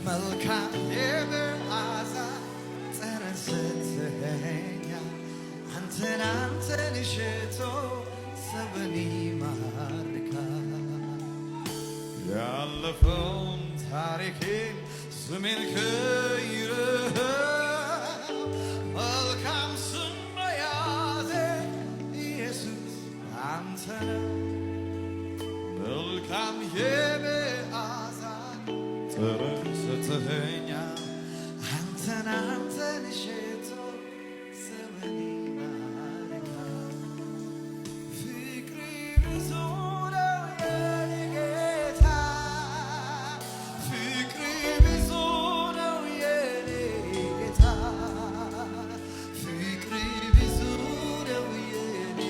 መልካም የመዓዛ ጠረን ሰጥተኸኛል አንተን ሽቶ ሰውን ይማርካል ያለፈውን ታሪኬን ስሜን ቀይረህ መልካም ስም መያዜ ኢየሱስ አንተ ነህ መልካም የመዓዛ ጠረን ሰጥተኸኛል አንተን ሽቶ ሰውን ይማርካል ፍቅር ብዙ ነው የኔ ጌታ ፍቅር ብዙ ነው የኔ ጌታ ፍቅር ብዙ ነው የኔ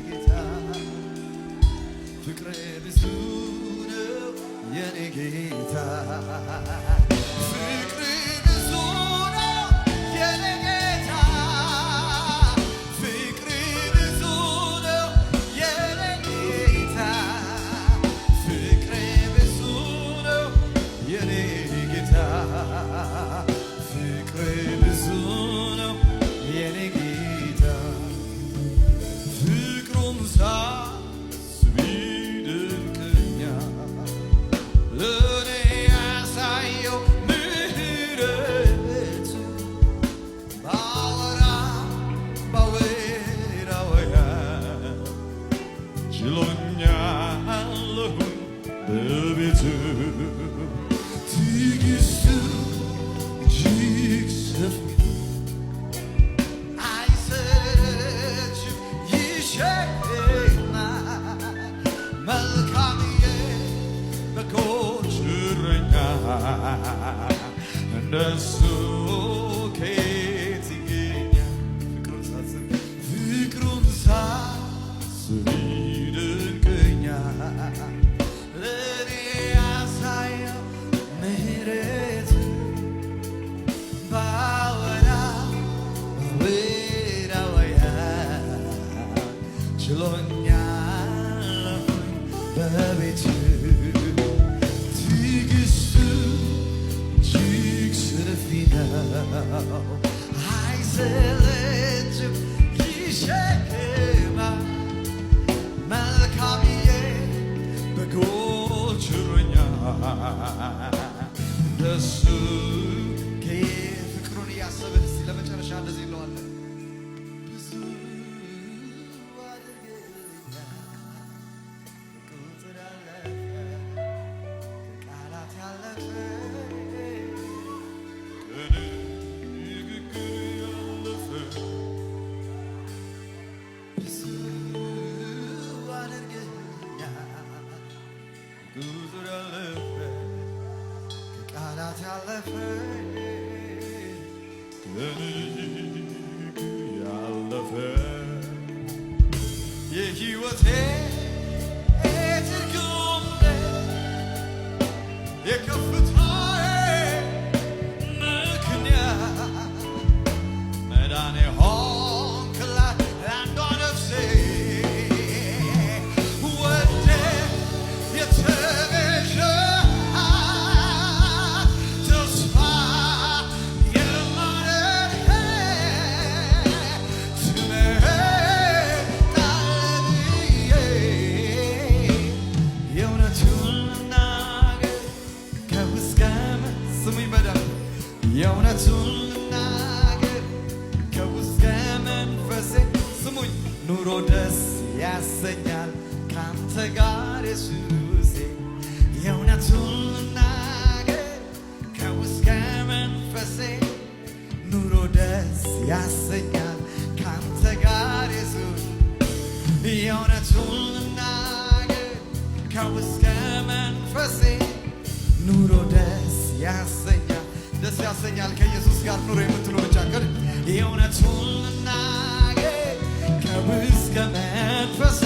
ጌታ ፍቅር ብዙ ነው የኔ ጌታ እንደሱ ከየት ይገኛል ፍቅሩን ሳስብ ይደንቀኛል ለእኔ ያሳየው ምሕረት ባወራው ችሎኛል በቤቱ አይሰለችም ይሸከማል መልካምዬ በጎች እረኛ እንደሱ ፍቅሩን እያሰብን እስቲ ለመጨረሻ እንደዚህ እንለዋለን ብዙ አድርገኸኛል ቁጥር ያለፈ ቃላት ያለፈ ቃላት ያለፈ ያለፈ የሕይወቴ ትርጉም የከፍታዬ ምክንያት መዳኔ ሆንክላት አንዷ ነፍሴ ወደ የተቤዠ የእውነቱን ልናገር ከውስጥ መንፈሴ ስሙኝ ኑሮ ደስ ያሰኛል ካንተ ጋር ኢየሱሴ የእውነቱን ልናገር ከውስጥ መንፈሴ ኑሮ ደስ ያሰኛል ካንተ ጋር ኢየሱስ የእውነቱን ልናገር ከውስጥ መንፈሴ ኑሮ ደስ ያሰኛል ደስ ያሰኛል ከኢየሱስ ጋር ኑሮ የምትሉ ብቻ ቀን የእውነቱን ልናገር ከውስጥ መንፈሴ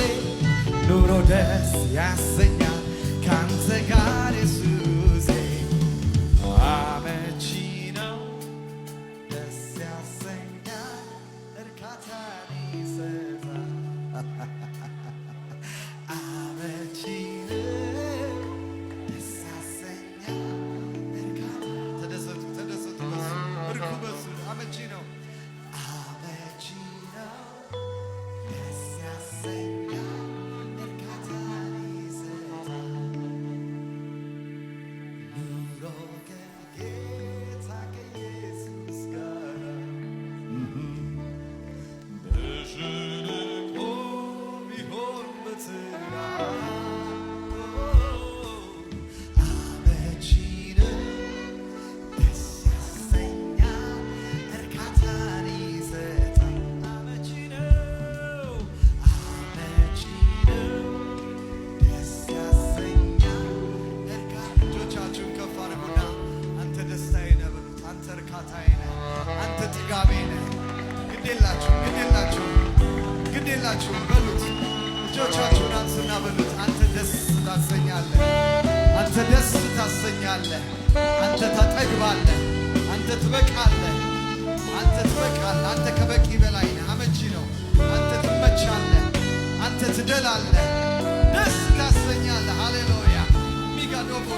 ኑሮ ደስ ያሰኛል ካንተ ጋር ኢየሱሴ አመቺ ነው ደስ ያሰኛል እርካታን ይሰጣል አመቺ ነው ደስ ያሰኛል እርካታ ጥጋቤ ነህ። ግድ የላችሁም በሉት። እጆቻችሁን አንሱና በሉት። አንተ ደስ ታሰኛለህ። አንተ ደስ ታሰኛለህ። አንተ ታጠግባለህ። አንተ ትበቃለህ። አንተ ከበቂ በላይ ነህ። አመቺ ነው። አንተ ትመቻለህ። አንተ ትደላለህ። ደስ ታሰኛለህ። ሃሌሉያ ሚጋዶቦ